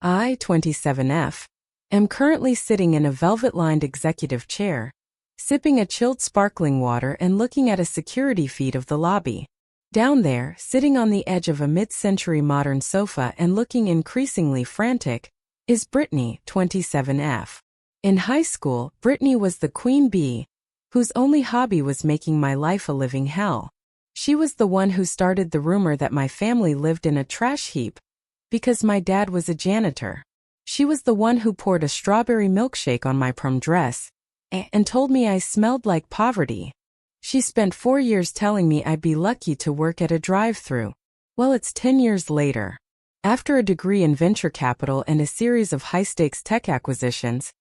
I, 27F, am currently sitting in a velvet-lined executive chair, sipping a chilled sparkling water and looking at a security feed of the lobby. Down there, sitting on the edge of a mid-century modern sofa and looking increasingly frantic, is Brittany, 27F. In high school, Brittany was the queen bee, whose only hobby was making my life a living hell. She was the one who started the rumor that my family lived in a trash heap because my dad was a janitor. She was the one who poured a strawberry milkshake on my prom dress and told me I smelled like poverty. She spent 4 years telling me I'd be lucky to work at a drive-thru. Well, it's 10 years later. After a degree in venture capital and a series of high-stakes tech acquisitions,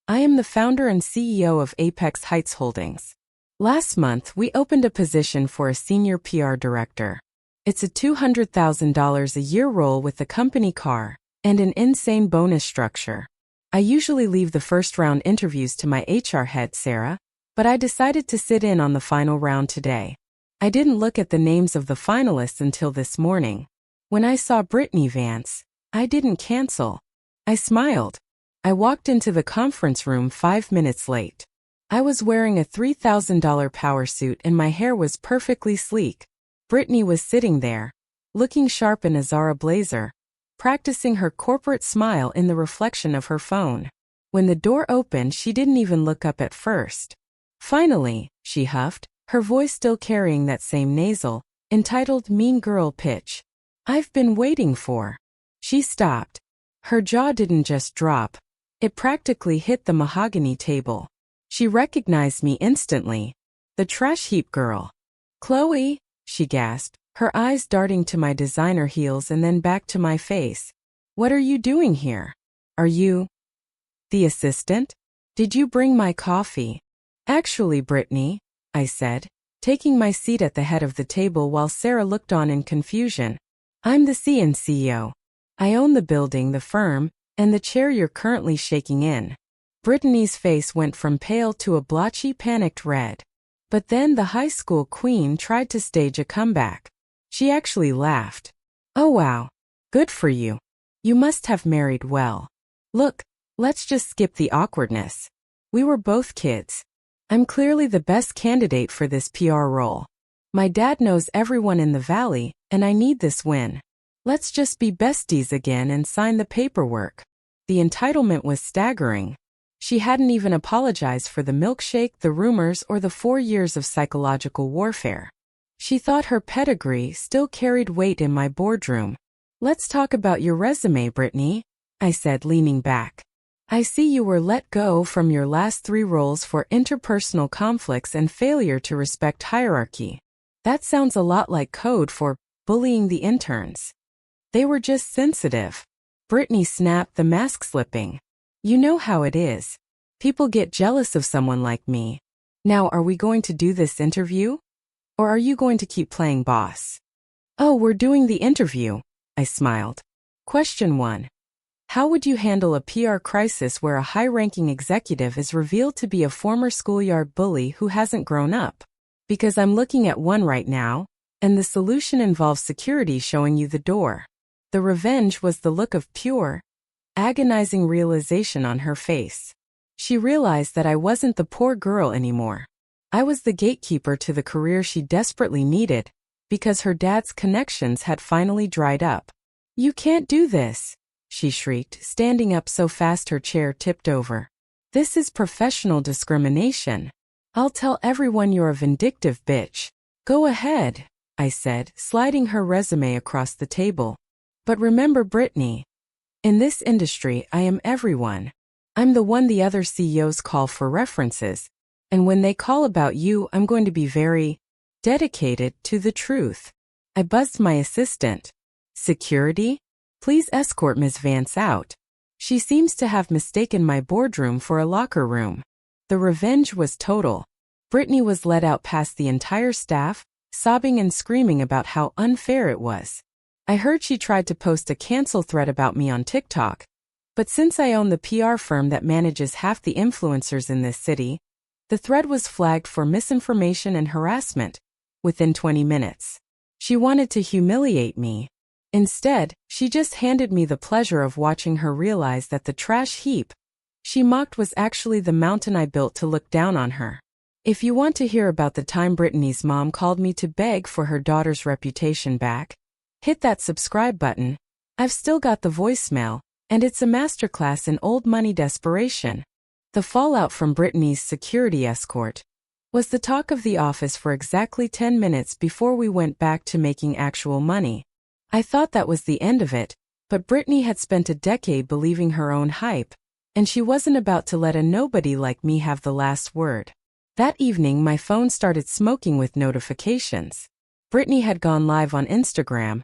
I am the founder and CEO of Apex Heights Holdings. Last month, we opened a position for a senior PR director. It's a $200,000 a year role with a company car and an insane bonus structure. I usually leave the first-round interviews to my HR head, Sarah, but I decided to sit in on the final round today. I didn't look at the names of the finalists until this morning. When I saw Brittany Vance, I didn't cancel. I smiled. I walked into the conference room 5 minutes late. I was wearing a $3,000 power suit and my hair was perfectly sleek. Brittany was sitting there, looking sharp in a Zara blazer, practicing her corporate smile in the reflection of her phone. When the door opened, she didn't even look up at first. Finally, she huffed, her voice still carrying that same nasal, entitled mean girl pitch. I've been waiting for. She stopped. Her jaw didn't just drop. It practically hit the mahogany table. She recognized me instantly. The trash heap girl. Qley, she gasped, her eyes darting to my designer heels and then back to my face. What are you doing here? Are you the assistant? Did you bring my coffee? Actually, Brittany, I said, taking my seat at the head of the table while Sarah looked on in confusion. I'm the CEO. I own the building, the firm, and the chair you're currently shaking in. Brittany's face went from pale to a blotchy, panicked red. But then the high school queen tried to stage a comeback. She actually laughed. Oh wow, good for you. You must have married well. Look, let's just skip the awkwardness. We were both kids. I'm clearly the best candidate for this PR role. My dad knows everyone in the valley, and I need this win. Let's just be besties again and sign the paperwork. The entitlement was staggering. She hadn't even apologized for the milkshake, the rumors, or the 4 years of psychological warfare. She thought her pedigree still carried weight in my boardroom. Let's talk about your resume, Brittany, I said, leaning back. I see you were let go from your last 3 roles for interpersonal conflicts and failure to respect hierarchy. That sounds a lot like code for bullying the interns. They were just sensitive. Brittany snapped, the mask slipping. You know how it is. People get jealous of someone like me. Now, are we going to do this interview? Or are you going to keep playing boss? Oh, we're doing the interview, I smiled. Question 1. How would you handle a PR crisis where a high-ranking executive is revealed to be a former schoolyard bully who hasn't grown up? Because I'm looking at one right now, and the solution involves security showing you the door. The revenge was the look of pure, agonizing realization on her face. She realized that I wasn't the poor girl anymore. I was the gatekeeper to the career she desperately needed, because her dad's connections had finally dried up. You can't do this, she shrieked, standing up so fast her chair tipped over. This is professional discrimination. I'll tell everyone you're a vindictive bitch. Go ahead, I said, sliding her resume across the table. But remember, Brittany, in this industry, I am everyone. I'm the one the other CEOs call for references, and when they call about you, I'm going to be very dedicated to the truth. I buzzed my assistant. Security? Please escort Ms. Vance out. She seems to have mistaken my boardroom for a locker room. The revenge was total. Brittany was led out past the entire staff, sobbing and screaming about how unfair it was. I heard she tried to post a cancel thread about me on TikTok. But since I own the PR firm that manages half the influencers in this city, the thread was flagged for misinformation and harassment within 20 minutes. She wanted to humiliate me. Instead, she just handed me the pleasure of watching her realize that the trash heap she mocked was actually the mountain I built to look down on her. If you want to hear about the time Brittany's mom called me to beg for her daughter's reputation back, hit that subscribe button. I've still got the voicemail, and it's a masterclass in old money desperation. The fallout from Brittany's security escort was the talk of the office for exactly 10 minutes before we went back to making actual money. I thought that was the end of it, but Brittany had spent a decade believing her own hype, and she wasn't about to let a nobody like me have the last word. That evening my phone started smoking with notifications. Brittany had gone live on Instagram,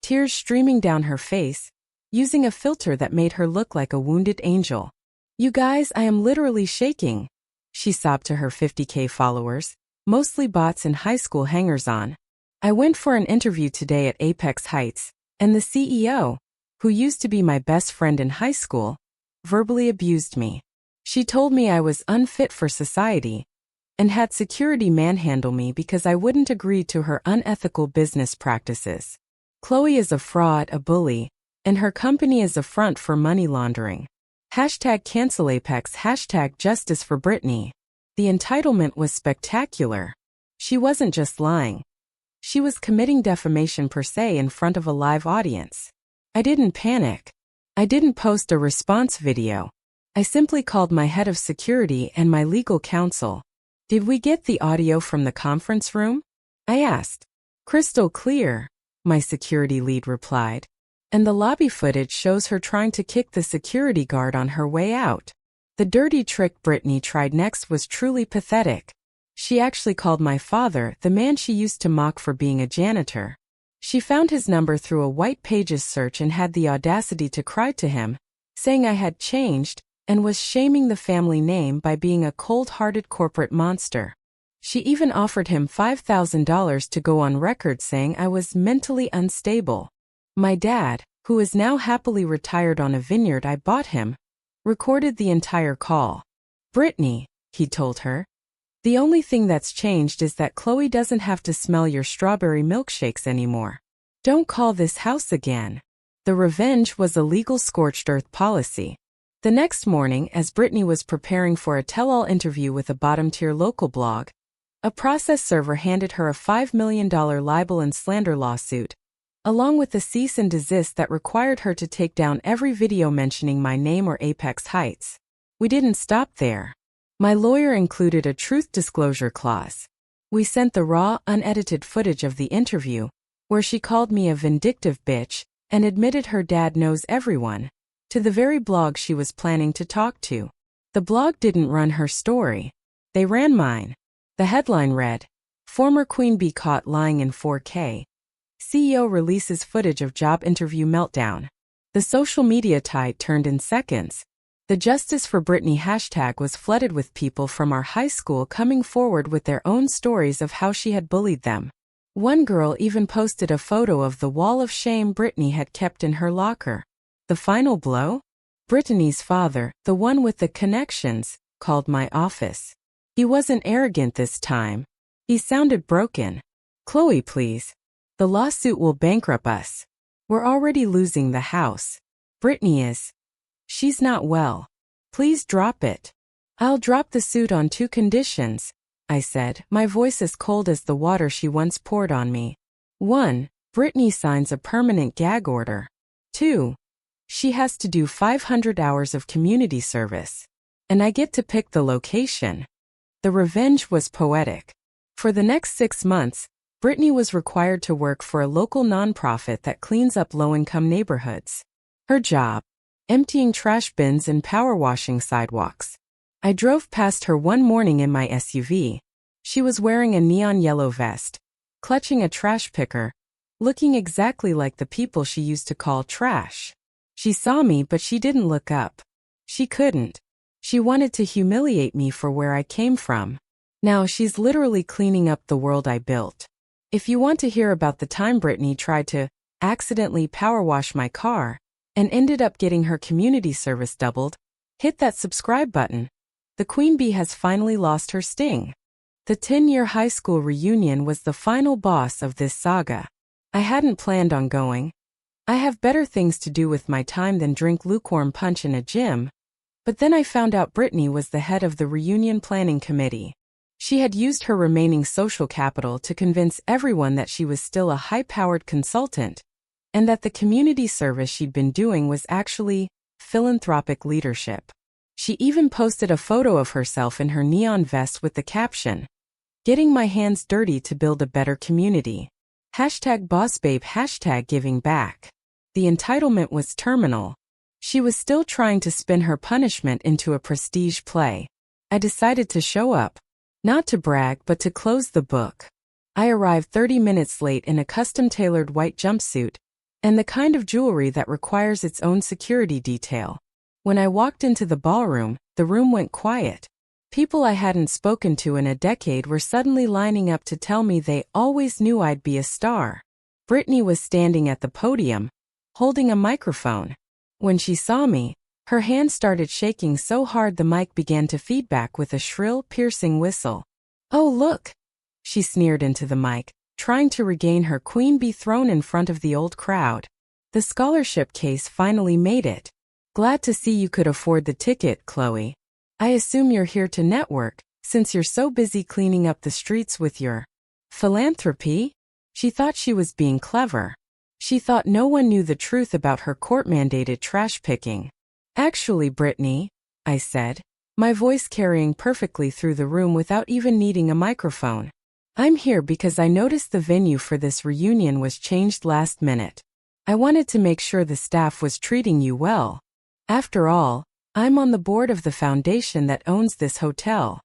tears streaming down her face, using a filter that made her look like a wounded angel. "You guys, I am literally shaking," she sobbed to her 50K followers, mostly bots and high school hangers-on. "I went for an interview today at Apex Heights, and the CEO, who used to be my best friend in high school, verbally abused me. She told me I was unfit for society and had security manhandle me because I wouldn't agree to her unethical business practices. Qley is a fraud, a bully, and her company is a front for money laundering. #cancel Apex, #justice for Brittany." The entitlement was spectacular. She wasn't just lying. She was committing defamation per se in front of a live audience. I didn't panic. I didn't post a response video. I simply called my head of security and my legal counsel. "Did we get the audio from the conference room?" I asked. "Crystal clear," my security lead replied. "And the lobby footage shows her trying to kick the security guard on her way out." The dirty trick Brittany tried next was truly pathetic. She actually called my father, the man she used to mock for being a janitor. She found his number through a White Pages search and had the audacity to cry to him, saying I had changed, and was shaming the family name by being a cold-hearted corporate monster. She even offered him $5,000 to go on record saying I was mentally unstable. My dad, who is now happily retired on a vineyard I bought him, recorded the entire call. "Brittany," he told her, "the only thing that's changed is that Qley doesn't have to smell your strawberry milkshakes anymore. Don't call this house again." The revenge was a legal scorched earth policy. The next morning, as Brittany was preparing for a tell-all interview with a bottom-tier local blog, a process server handed her a $5 million libel and slander lawsuit, along with a cease and desist that required her to take down every video mentioning my name or Apex Heights. We didn't stop there. My lawyer included a truth disclosure clause. We sent the raw, unedited footage of the interview, where she called me a vindictive bitch and admitted her dad knows everyone, to the very blog she was planning to talk to. The blog didn't run her story. They ran mine. The headline read, "Former Queen Bee Caught Lying in 4K. CEO Releases Footage of Job Interview Meltdown." The social media tide turned in seconds. The Justice for Brittany hashtag was flooded with people from our high school coming forward with their own stories of how she had bullied them. One girl even posted a photo of the wall of shame Brittany had kept in her locker. The final blow? Brittany's father, the one with the connections, called my office. He wasn't arrogant this time. He sounded broken. "Qley, please. The lawsuit will bankrupt us. We're already losing the house. Brittany is. She's not well. Please drop it." "I'll drop the suit on 2 conditions," I said, my voice as cold as the water she once poured on me. 1. Brittany signs a permanent gag order. 2. She has to do 500 hours of community service. And I get to pick the location. The revenge was poetic. For the next 6 months, Brittany was required to work for a local nonprofit that cleans up low-income neighborhoods. Her job? Emptying trash bins and power washing sidewalks. I drove past her one morning in my SUV. She was wearing a neon yellow vest, clutching a trash picker, looking exactly like the people she used to call trash. She saw me, but she didn't look up. She couldn't. She wanted to humiliate me for where I came from. Now she's literally cleaning up the world I built. If you want to hear about the time Brittany tried to accidentally power wash my car and ended up getting her community service doubled, hit that subscribe button. The Queen Bee has finally lost her sting. The 10-year high school reunion was the final boss of this saga. I hadn't planned on going. I have better things to do with my time than drink lukewarm punch in a gym. But then I found out Brittany was the head of the reunion planning committee. She had used her remaining social capital to convince everyone that she was still a high-powered consultant, and that the community service she'd been doing was actually philanthropic leadership. She even posted a photo of herself in her neon vest with the caption, "Getting my hands dirty to build a better community. #bossbabe #giving back." The entitlement was terminal. She was still trying to spin her punishment into a prestige play. I decided to show up. Not to brag, but to close the book. I arrived 30 minutes late in a custom-tailored white jumpsuit, and the kind of jewelry that requires its own security detail. When I walked into the ballroom, the room went quiet. People I hadn't spoken to in a decade were suddenly lining up to tell me they always knew I'd be a star. Brittany was standing at the podium, holding a microphone. When she saw me, her hand started shaking so hard the mic began to feedback with a shrill, piercing whistle. "Oh, look!" she sneered into the mic, trying to regain her queen bee throne in front of the old crowd. "The scholarship case finally made it. Glad to see you could afford the ticket, Qley. I assume you're here to network, since you're so busy cleaning up the streets with your philanthropy?" She thought she was being clever. She thought no one knew the truth about her court-mandated trash picking. "Actually, Brittany," I said, my voice carrying perfectly through the room without even needing a microphone. "I'm here because I noticed the venue for this reunion was changed last minute. I wanted to make sure the staff was treating you well. After all, I'm on the board of the foundation that owns this hotel."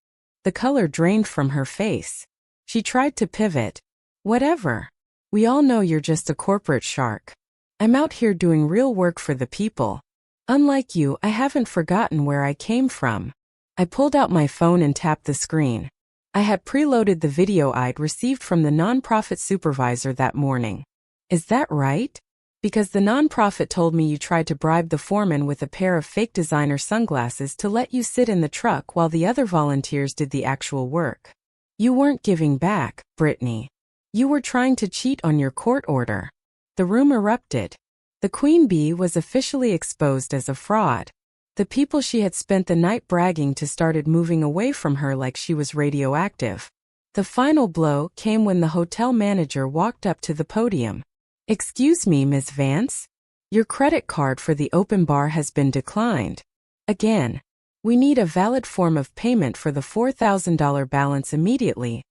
The color drained from her face. She tried to pivot. "Whatever. We all know you're just a corporate shark. I'm out here doing real work for the people. Unlike you, I haven't forgotten where I came from." I pulled out my phone and tapped the screen. I had preloaded the video I'd received from the nonprofit supervisor that morning. "Is that right? Because the nonprofit told me you tried to bribe the foreman with a pair of fake designer sunglasses to let you sit in the truck while the other volunteers did the actual work. You weren't giving back, Brittany. You were trying to cheat on your court order." The room erupted. The queen bee was officially exposed as a fraud. The people she had spent the night bragging to started moving away from her like she was radioactive. The final blow came when the hotel manager walked up to the podium. "Excuse me, Ms. Vance. Your credit card for the open bar has been declined. Again. We need a valid form of payment for the $4,000 balance immediately,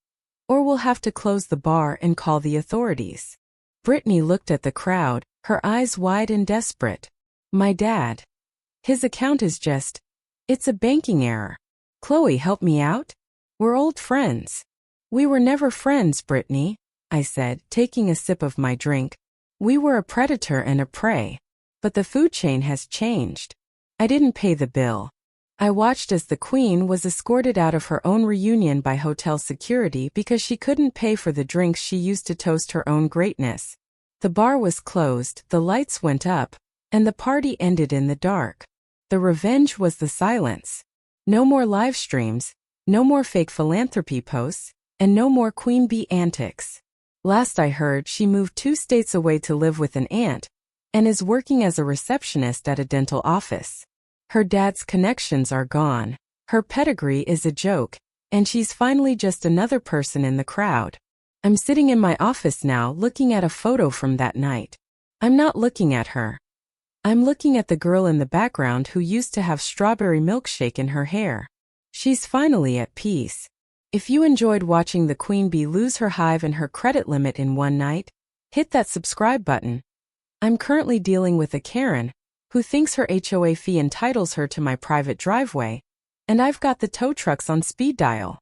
or we'll have to close the bar and call the authorities." Brittany looked at the crowd, her eyes wide and desperate. "My dad. His account is just... It's a banking error. Qley, help me out? We're old friends." "We were never friends, Brittany," I said, taking a sip of my drink. "We were a predator and a prey. But the food chain has changed." I didn't pay the bill. I watched as the queen was escorted out of her own reunion by hotel security because she couldn't pay for the drinks she used to toast her own greatness. The bar was closed, the lights went up, and the party ended in the dark. The revenge was the silence. No more live streams, no more fake philanthropy posts, and no more queen bee antics. Last I heard, she moved 2 states away to live with an aunt, and is working as a receptionist at a dental office. Her dad's connections are gone. Her pedigree is a joke, and she's finally just another person in the crowd. I'm sitting in my office now looking at a photo from that night. I'm not looking at her. I'm looking at the girl in the background who used to have strawberry milkshake in her hair. She's finally at peace. If you enjoyed watching the queen bee lose her hive and her credit limit in one night, hit that subscribe button. I'm currently dealing with a Karen who thinks her HOA fee entitles her to my private driveway, and I've got the tow trucks on speed dial.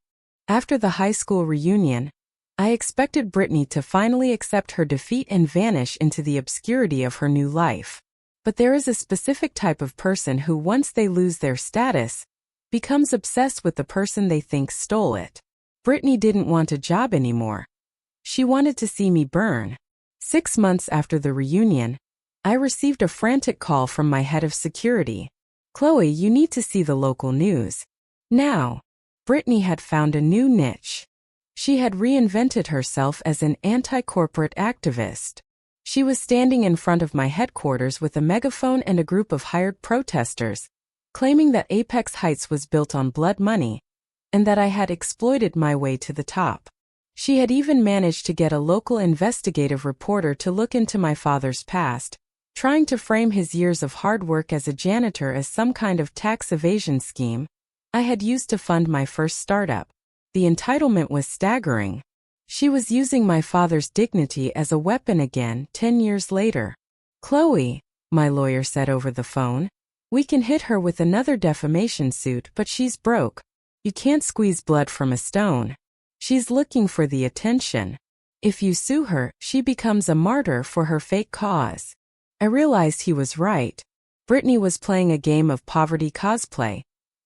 After the high school reunion, I expected Brittany to finally accept her defeat and vanish into the obscurity of her new life. But there is a specific type of person who, once they lose their status, becomes obsessed with the person they think stole it. Brittany didn't want a job anymore. She wanted to see me burn. 6 months after the reunion, I received a frantic call from my head of security. "Qley, you need to see the local news. Now." Brittany had found a new niche. She had reinvented herself as an anti-corporate activist. She was standing in front of my headquarters with a megaphone and a group of hired protesters, claiming that Apex Heights was built on blood money, and that I had exploited my way to the top. She had even managed to get a local investigative reporter to look into my father's past, trying to frame his years of hard work as a janitor as some kind of tax evasion scheme I had used to fund my first startup. The entitlement was staggering. She was using my father's dignity as a weapon again 10 years later. "Qley," my lawyer said over the phone, "we can hit her with another defamation suit, but she's broke. You can't squeeze blood from a stone. She's looking for the attention. If you sue her, she becomes a martyr for her fake cause." I realized he was right. Brittany was playing a game of poverty cosplay,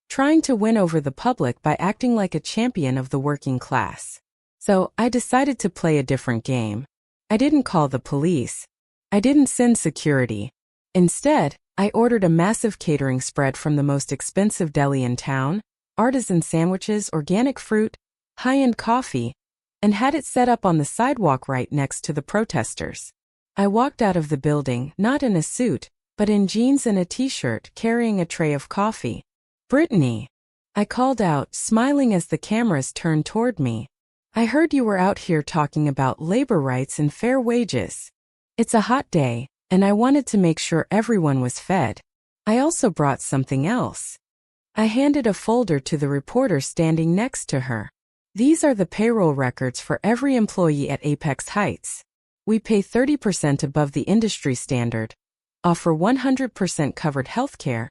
trying to win over the public by acting like a champion of the working class. So, I decided to play a different game. I didn't call the police. I didn't send security. Instead, I ordered a massive catering spread from the most expensive deli in town, artisan sandwiches, organic fruit, high-end coffee, and had it set up on the sidewalk right next to the protesters. I walked out of the building, not in a suit, but in jeans and a t-shirt, carrying a tray of coffee. "Brittany," I called out, smiling as the cameras turned toward me. "I heard you were out here talking about labor rights and fair wages. It's a hot day, and I wanted to make sure everyone was fed. I also brought something else." I handed a folder to the reporter standing next to her. "These are the payroll records for every employee at Apex Heights. We pay 30% above the industry standard, offer 100% covered healthcare,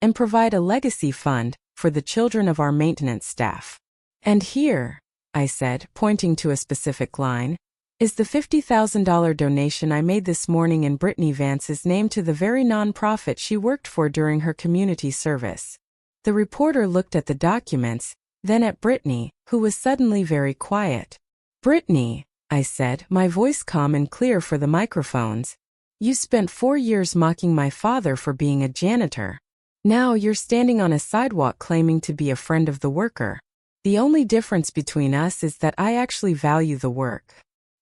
and provide a legacy fund for the children of our maintenance staff. And here," I said, pointing to a specific line, "is the $50,000 donation I made this morning in Brittany Vance's name to the very nonprofit she worked for during her community service." The reporter looked at the documents, then at Brittany, who was suddenly very quiet. "Brittany," I said, my voice calm and clear for the microphones, "you spent 4 years mocking my father for being a janitor. Now you're standing on a sidewalk claiming to be a friend of the worker. The only difference between us is that I actually value the work.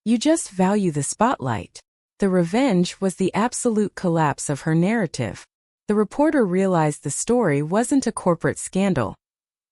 You just value the spotlight." The revenge was the absolute collapse of her narrative. The reporter realized the story wasn't a corporate scandal.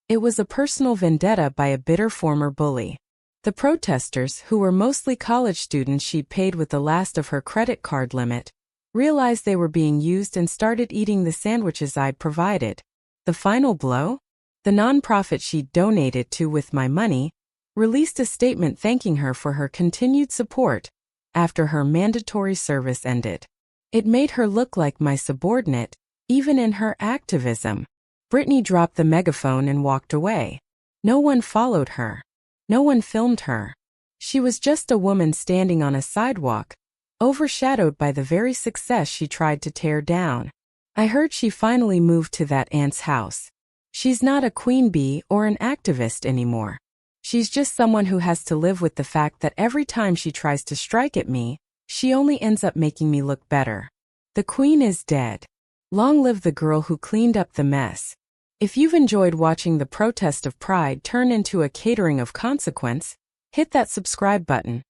It was a personal vendetta by a bitter former bully. The protesters, who were mostly college students she'd paid with the last of her credit card limit, realized they were being used and started eating the sandwiches I'd provided. The final blow? The nonprofit she'd donated to with my money released a statement thanking her for her continued support after her mandatory service ended. It made her look like my subordinate, even in her activism. Brittany dropped the megaphone and walked away. No one followed her. No one filmed her. She was just a woman standing on a sidewalk, overshadowed by the very success she tried to tear down. I heard she finally moved to that aunt's house. She's not a queen bee or an activist anymore. She's just someone who has to live with the fact that every time she tries to strike at me, she only ends up making me look better. The queen is dead. Long live the girl who cleaned up the mess. If you've enjoyed watching the protest of pride turn into a catering of consequence, hit that subscribe button.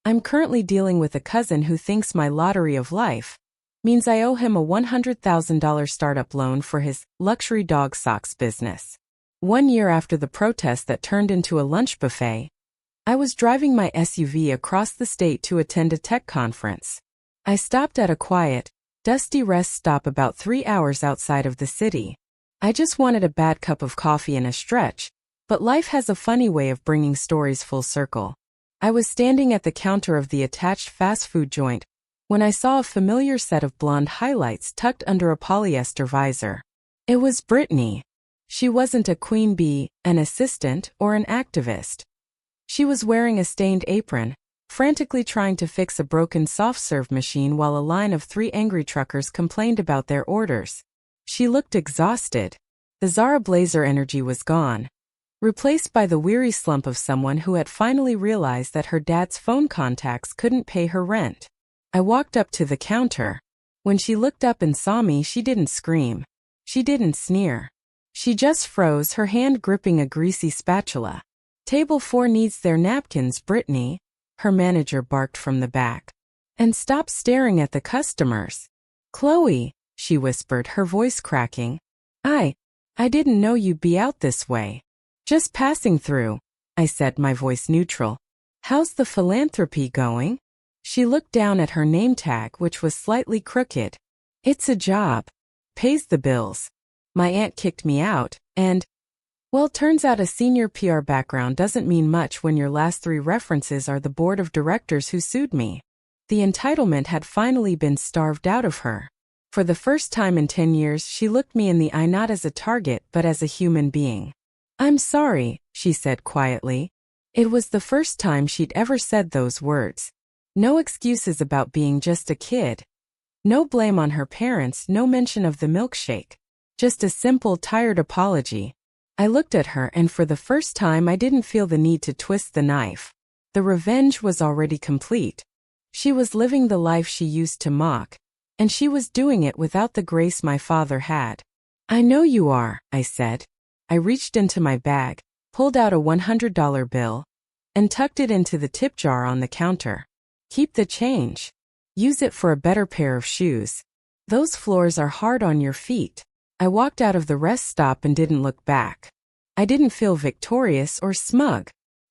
I'm currently dealing with a cousin who thinks my lottery of life means I owe him a $100,000 startup loan for his luxury dog socks business. 1 year after the protest that turned into a lunch buffet, I was driving my SUV across the state to attend a tech conference. I stopped at a quiet, dusty rest stop about 3 hours outside of the city. I just wanted a bad cup of coffee and a stretch, but life has a funny way of bringing stories full circle. I was standing at the counter of the attached fast food joint when I saw a familiar set of blonde highlights tucked under a polyester visor. It was Brittany. She wasn't a queen bee, an assistant, or an activist. She was wearing a stained apron, frantically trying to fix a broken soft-serve machine while a line of 3 angry truckers complained about their orders. She looked exhausted. The Zara blazer energy was gone, replaced by the weary slump of someone who had finally realized that her dad's phone contacts couldn't pay her rent. I walked up to the counter. When she looked up and saw me, she didn't scream. She didn't sneer. She just froze, her hand gripping a greasy spatula. "Table 4 needs their napkins, Brittany," her manager barked from the back. and stop staring at the customers. Qley, she whispered, her voice cracking. I didn't know you'd be out this way. Just passing through, I said, my voice neutral. How's the philanthropy going? She looked down at her name tag, which was slightly crooked. It's a job. Pays the bills. My aunt kicked me out, and, well, turns out a senior PR background doesn't mean much when your last 3 references are the board of directors who sued me. The entitlement had finally been starved out of her. For the first time in 10 years, she looked me in the eye not as a target but as a human being. I'm sorry, she said quietly. It was the first time she'd ever said those words. No excuses about being just a kid. No blame on her parents, no mention of the milkshake. Just a simple, tired apology. I looked at her, and for the first time I didn't feel the need to twist the knife. The revenge was already complete. She was living the life she used to mock, and she was doing it without the grace my father had. I know you are, I said. I reached into my bag, pulled out a $100 bill, and tucked it into the tip jar on the counter. Keep the change. Use it for a better pair of shoes. Those floors are hard on your feet. I walked out of the rest stop and didn't look back. I didn't feel victorious or smug.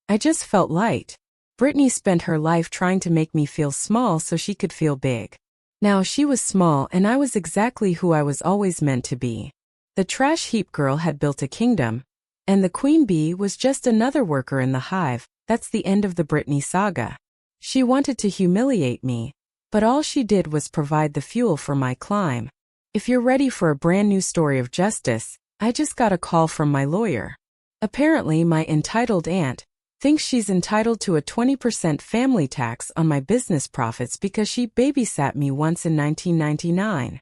I just felt light. Brittany spent her life trying to make me feel small so she could feel big. Now she was small and I was exactly who I was always meant to be. The trash heap girl had built a kingdom, and the queen bee was just another worker in the hive. That's the end of the Brittany saga. She wanted to humiliate me, but all she did was provide the fuel for my climb. If you're ready for a brand new story of justice, I just got a call from my lawyer. Apparently my entitled aunt thinks she's entitled to a 20% family tax on my business profits because she babysat me once in 1999.